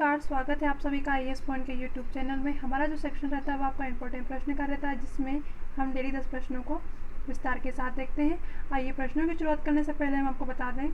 नमस्कार, स्वागत है आप सभी का आईएएस पॉइंट के यूट्यूब चैनल में। हमारा जो सेक्शन रहता है वो आपका इंपॉर्टेंट प्रश्न का रहता है, जिसमें हम डेली 10 प्रश्नों को विस्तार के साथ देखते हैं। आइए प्रश्नों की शुरुआत करने से पहले हम आपको बता दें,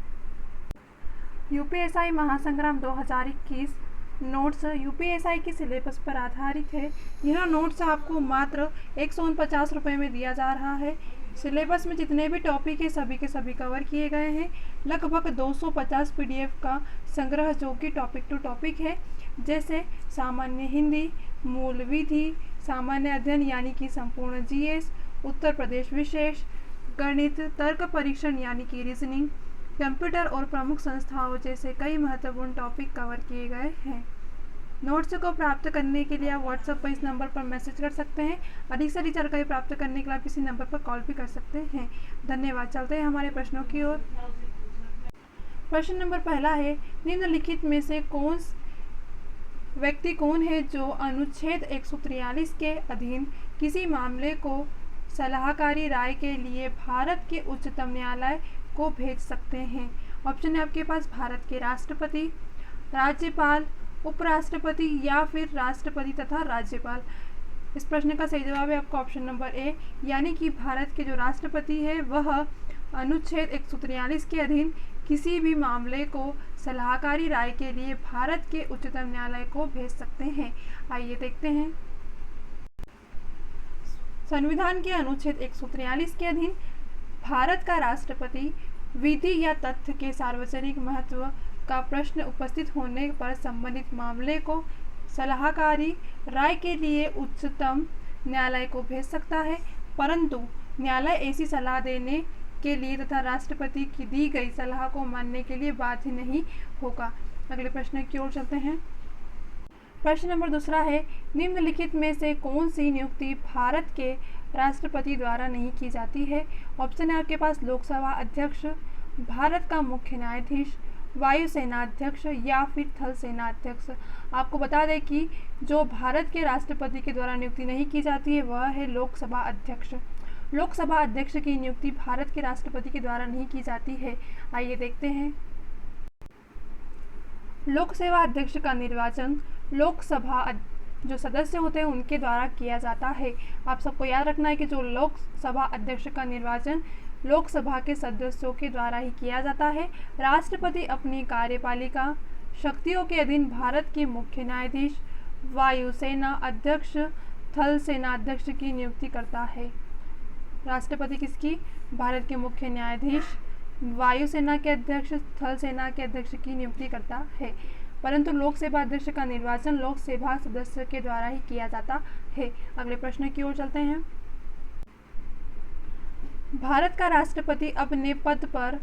यूपीएसआई महासंग्राम 2021 नोट्स यूपीएसआई की सिलेबस पर आधारित है। यह नोट्स आपको मात्र 149 रुपये में दिया जा रहा है। सिलेबस में जितने भी टॉपिक है सभी के सभी कवर किए गए हैं। लगभग 250 पीडीएफ का संग्रह जो कि टॉपिक टू टॉपिक है, जैसे सामान्य हिंदी, मूल विधि, सामान्य अध्ययन यानी कि संपूर्ण जीएस, उत्तर प्रदेश विशेष, गणित, तर्क परीक्षण यानी कि रीजनिंग, कंप्यूटर और प्रमुख संस्थाओं जैसे कई महत्वपूर्ण टॉपिक कवर किए गए हैं। नोट्स को प्राप्त करने के लिए आप व्हाट्सएप पर इस नंबर पर मैसेज कर सकते हैं। अधिक से अधिक जानकारी प्राप्त करने के लिए आप इसी नंबर पर कॉल भी कर सकते हैं। धन्यवाद। चलते हैं हमारे प्रश्नों की ओर। प्रश्न नंबर पहला है, निम्नलिखित में से व्यक्ति कौन है जो अनुच्छेद 143 के अधीन किसी मामले को सलाहकारी राय के लिए भारत के उच्चतम न्यायालय को भेज सकते हैं। ऑप्शन है आपके पास भारत के राष्ट्रपति, राज्यपाल, उपराष्ट्रपति या फिर राष्ट्रपति तथा राज्यपाल। इस प्रश्न का सही जवाब है आपका ऑप्शन नंबर ए, यानी कि भारत के जो राष्ट्रपति है वह अनुच्छेद 143 के अधीन किसी भी मामले को सलाहकारी राय के लिए भारत के उच्चतम न्यायालय को भेज सकते हैं। आइए देखते हैं। संविधान के अनुच्छेद 143 के अधीन भारत का राष्ट्रपति विधि या तथ्य के सार्वजनिक महत्व का प्रश्न उपस्थित होने पर संबंधित मामले को सलाहकारी राय के लिए उच्चतम न्यायालय को भेज सकता है, परंतु न्यायालय ऐसी सलाह देने के लिए तथा राष्ट्रपति की दी गई सलाह को मानने के लिए बाध्य नहीं होगा। अगले प्रश्न की ओर चलते हैं। प्रश्न नंबर दूसरा है, निम्नलिखित में से कौन सी नियुक्ति भारत के राष्ट्रपति द्वारा नहीं की जाती है। ऑप्शन है आपके पास लोकसभा अध्यक्ष, भारत का मुख्य न्यायाधीश, वायुसेना अध्यक्ष या फिर थल सेना अध्यक्ष। आपको बता दें कि जो भारत के राष्ट्रपति के द्वारा नियुक्ति नहीं की जाती है वह है लोकसभा अध्यक्ष। लोकसभा अध्यक्ष की नियुक्ति भारत के राष्ट्रपति के द्वारा नहीं की जाती है। आइए देखते हैं। लोकसभा अध्यक्ष का निर्वाचन लोकसभा जो सदस्य होते हैं उनके द्वारा किया जाता है। आप सबको याद रखना है कि जो लोकसभा अध्यक्ष का निर्वाचन लोकसभा के सदस्यों के द्वारा ही किया जाता है। राष्ट्रपति अपनी कार्यपालिका शक्तियों के अधीन भारत के मुख्य न्यायाधीश, वायुसेना अध्यक्ष, थल सेना अध्यक्ष की नियुक्ति करता है। राष्ट्रपति किसकी? भारत के मुख्य न्यायाधीश, वायुसेना के अध्यक्ष, थल सेना के अध्यक्ष की नियुक्ति करता है, परंतु लोकसभा अध्यक्ष का निर्वाचन लोकसभा सदस्य के द्वारा ही किया जाता है। अगले प्रश्न की ओर चलते हैं। भारत का राष्ट्रपति अपने पद पर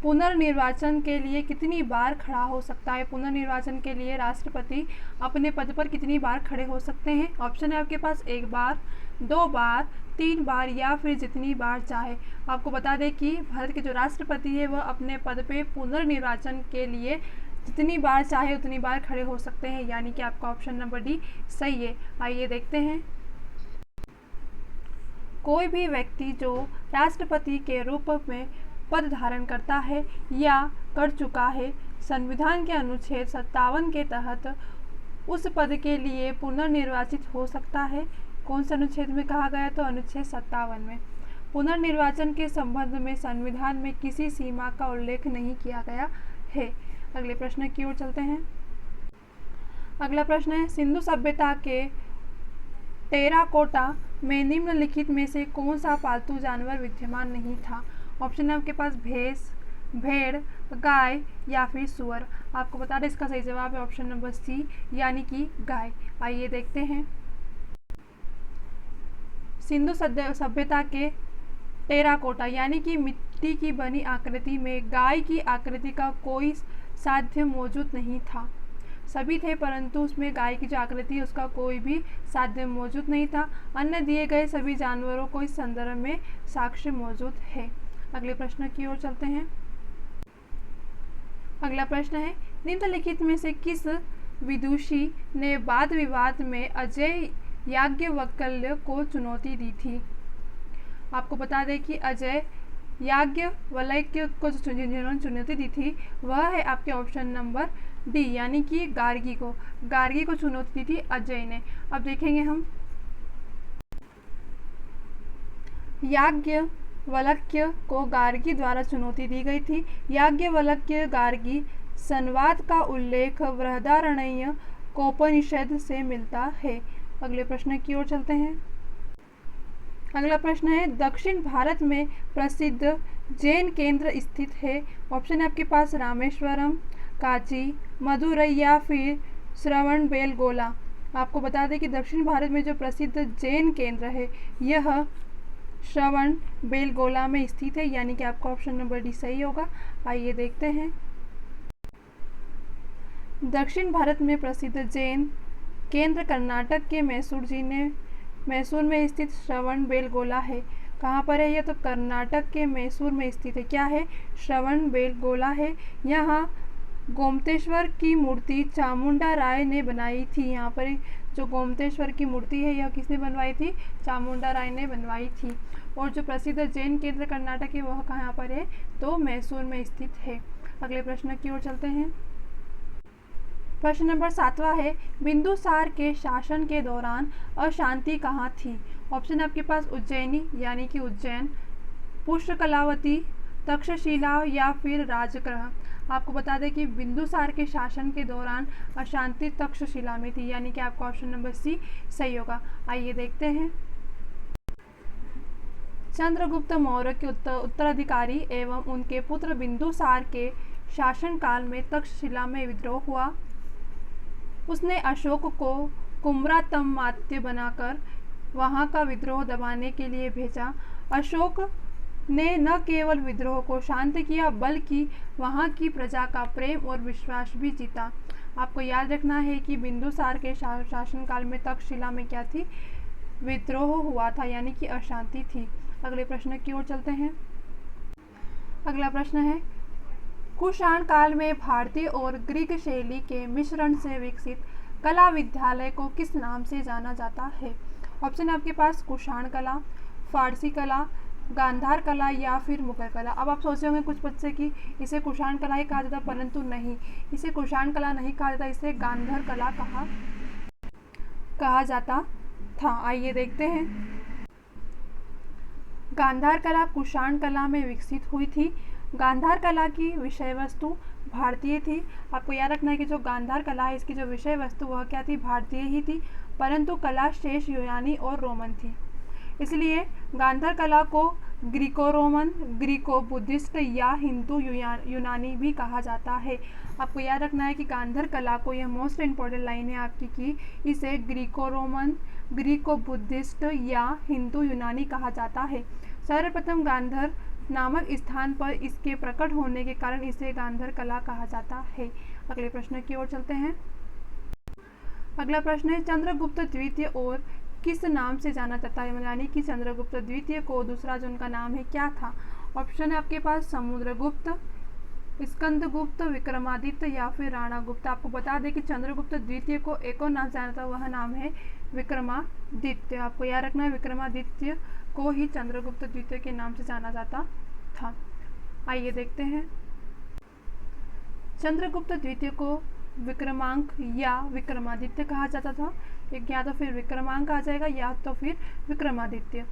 पुनर्निर्वाचन के लिए कितनी बार खड़ा हो सकता है। पुनर्निर्वाचन के लिए राष्ट्रपति अपने पद पर कितनी बार खड़े हो सकते हैं। ऑप्शन है आपके पास 1 बार, 2 बार, 3 बार या फिर जितनी बार चाहे। आपको बता दें कि भारत के जो राष्ट्रपति है वह अपने पद पे पुनर्निर्वाचन के लिए जितनी बार चाहे उतनी बार खड़े हो सकते हैं, यानी कि आपका ऑप्शन नंबर डी सही है। आइए देखते हैं। कोई भी व्यक्ति जो राष्ट्रपति के रूप में पद धारण करता है या कर चुका है, संविधान के अनुच्छेद 57 के तहत उस पद के लिए पुनर्निर्वाचित हो सकता है। कौन से अनुच्छेद में कहा गया? तो अनुच्छेद 57 में। पुनर्निर्वाचन के संबंध में संविधान में किसी सीमा का उल्लेख नहीं किया गया है। अगले प्रश्न की ओर चलते हैं। अगला प्रश्न है, सिंधु सभ्यता के टेराकोटा में निम्नलिखित में से कौन सा पालतू जानवर विद्यमान नहीं था। ऑप्शन है आपके पास भैंस, भेड़, गाय या फिर सुअर। आपको बता दें इसका सही जवाब है ऑप्शन नंबर सी, यानी कि गाय। आइए देखते हैं। सिंधु सभ्यता के टेराकोटा यानी कि मिट्टी की बनी आकृति में गाय की आकृति का कोई साध्य मौजूद नहीं था। सभी थे परंतु उसमें गाय की जो आकृति है उसका कोई भी साध्य मौजूद नहीं था। अन्य दिए गए सभी जानवरों को इस संदर्भ में साक्ष्य मौजूद है। अगले प्रश्न की ओर चलते हैं। अगला प्रश्न है, निम्नलिखित में से किस विदुषी ने वाद विवाद में अजय याज्ञवल्क्य को चुनौती दी थी। आपको बता दें कि अजय याज्ञवल्क्य को जिन्होंने चुनौती दी थी वह है आपके ऑप्शन नंबर डी यानी कि गार्गी को चुनौती दी थी अजय ने। अब देखेंगे हम याज्ञवल्क्य को गार्गी द्वारा चुनौती दी गई थी। याज्ञवल्क्य गार्गी संवाद का उल्लेख बृहदारण्यकोपनिषद से मिलता है। अगले प्रश्न की ओर चलते हैं। अगला प्रश्न है दक्षिण भारत में प्रसिद्ध जैन केंद्र स्थित है। ऑप्शन है आपके पास रामेश्वरम, काची, मदुरई या फिर श्रवणबेलगोला। आपको बता दें कि दक्षिण भारत में जो प्रसिद्ध जैन केंद्र है यह श्रवणबेलगोला में स्थित है, यानी कि आपका ऑप्शन नंबर डी सही होगा। आइए देखते हैं। दक्षिण भारत में प्रसिद्ध जैन केंद्र कर्नाटक के मैसूर में स्थित श्रवणबेलगोला है। कहाँ पर है यह? तो कर्नाटक के मैसूर में स्थित है। क्या है? श्रवणबेलगोला है। यहाँ गोमतेश्वर की मूर्ति चामुंडा राय ने बनाई थी। यहाँ पर जो गोमतेश्वर की मूर्ति है यह किसने बनवाई थी? चामुंडा राय ने बनवाई थी। और जो प्रसिद्ध जैन केंद्र कर्नाटक है वह कहाँ पर है? तो मैसूर में स्थित है। अगले प्रश्न की ओर चलते हैं। प्रश्न नंबर 7वां है बिंदुसार के शासन के दौरान अशांति कहाँ थी? ऑप्शन है आपके पास उज्जैनी यानी कि उज्जैन, पुष्कलावती, तक्षशिला या फिर राजगृह। आपको बता दें कि बिंदुसार के शासन के दौरान अशांति तक्षशिला में थी, यानी कि आपका ऑप्शन नंबर सी सही होगा। आइए देखते हैं। चंद्रगुप्त मौर्य के उत्तराधिकारी एवं उनके पुत्र बिंदुसार के शासनकाल में तक्षशिला में विद्रोह हुआ। उसने अशोक को कुम्रातम्मात्य बनाकर वहां का विद्रोह दबाने के लिए भेजा। अशोक ने न केवल विद्रोह को शांत किया बल्कि वहां की प्रजा का प्रेम और विश्वास भी जीता। आपको याद रखना है कि बिंदुसार के शासनकाल में तक्षशिला में क्या थी? विद्रोह हुआ था, यानी कि अशांति थी। अगले प्रश्न की ओर चलते हैं। अगला प्रश्न है कुषाण काल में भारतीय और ग्रीक शैली के मिश्रण से विकसित कला विद्यालय को किस नाम से जाना जाता है? ऑप्शन है आपके पास कुषाण कला, फारसी कला, गांधार कला या फिर मुगल कला। अब आप सोच रहे होंगे कुछ बच्चे कि इसे कुषाण कला ही कहा जाता, परंतु नहीं, इसे कुषाण कला नहीं कहा जाता, इसे गांधार कला कहा जाता था। आइए देखते हैं। गांधार कला कुषाण कला में विकसित हुई थी। गांधार कला की विषय वस्तु भारतीय थी। आपको याद रखना है कि जो गांधार कला है इसकी जो विषय वस्तु वह क्या थी? भारतीय ही थी, परंतु कला शेष यूनानी और रोमन थी। इसलिए गांधार कला को ग्रीको रोमन, ग्रीको बुद्धिस्ट या हिंदू यूनानी भी कहा जाता है। आपको याद रखना है कि गांधार कला को, यह मोस्ट इंपॉर्टेंट लाइन है आपकी, कि इसे ग्रीको रोमन, ग्रीको बुद्धिस्ट या हिंदू यूनानी कहा जाता है। सर्वप्रथम गांधार नामक स्थान पर इसके प्रकट होने के कारण इसे गांधार कला कहा जाता है। अगले प्रश्न की ओर चलते हैं। अगला प्रश्न है चंद्रगुप्त द्वितीय और किस नाम से जाना जाता है? यानी कि चंद्रगुप्त द्वितीय को दूसरा जो उनका नाम है क्या था? ऑप्शन है आपके पास समुद्रगुप्त, स्कंदगुप्त, विक्रमादित्य या फिर राणागुप्त। आपको बता दें कि चंद्रगुप्त द्वितीय को एक और नाम से जाना था, वह नाम है विक्रमादित्य। आपको याद रखना है विक्रमादित्य को ही चंद्रगुप्त द्वितीय के नाम से जाना जाता था। आइए देखते हैं। चंद्रगुप्त द्वितीय को विक्रमांक या विक्रमादित्य कहा जाता था। एक या तो फिर विक्रमांक आ जाएगा या तो फिर विक्रमादित्य।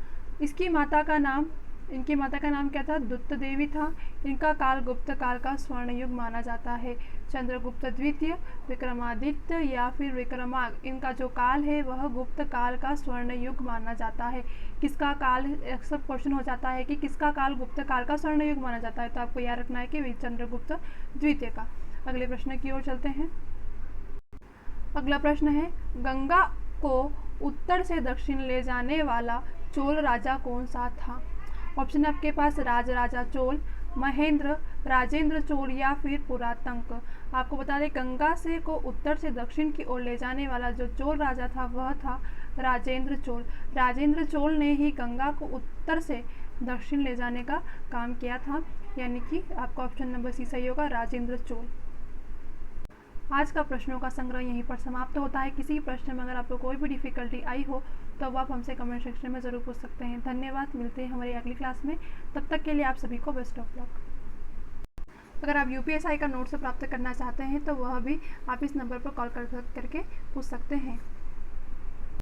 इनकी माता का नाम क्या था? दुत्त देवी था। इनका काल गुप्त काल का स्वर्ण युग माना जाता है। चंद्रगुप्त द्वितीय, विक्रमादित्य या फिर विक्रमांक, इनका जो काल है वह गुप्त काल का स्वर्ण युग माना जाता है। किसका काल, सब क्वेश्चन हो जाता है कि किसका काल गुप्त काल का स्वर्ण युग माना जाता है, तो आपको याद रखना है कि चंद्रगुप्त द्वितीय का। अगले प्रश्न की ओर चलते हैं। अगला प्रश्न है गंगा को उत्तर से दक्षिण ले जाने वाला चोल राजा कौन सा था? ऑप्शन आपके पास राजा चोल, महेंद्र, राजेंद्र चोल या फिर पुरातंक। आपको बता दें गंगा से को उत्तर से दक्षिण की ओर ले जाने वाला जो चोल राजा था वह था राजेंद्र चोल। राजेंद्र चोल ने ही गंगा को उत्तर से दक्षिण ले जाने का काम किया था, यानी कि आपका ऑप्शन नंबर सी सही होगा, राजेंद्र चोल। आज का प्रश्नों का संग्रह यहीं पर समाप्त होता है। किसी प्रश्न में अगर आपको कोई भी डिफिकल्टी आई हो तो अब आप हमसे कमेंट सेक्शन में ज़रूर पूछ सकते हैं। धन्यवाद, मिलते हैं हमारी अगली क्लास में। तब तक के लिए आप सभी को बेस्ट ऑफ लक। अगर आप यूपीएससी का नोट्स प्राप्त करना चाहते हैं तो वह भी आप इस नंबर पर कॉल करके पूछ सकते हैं।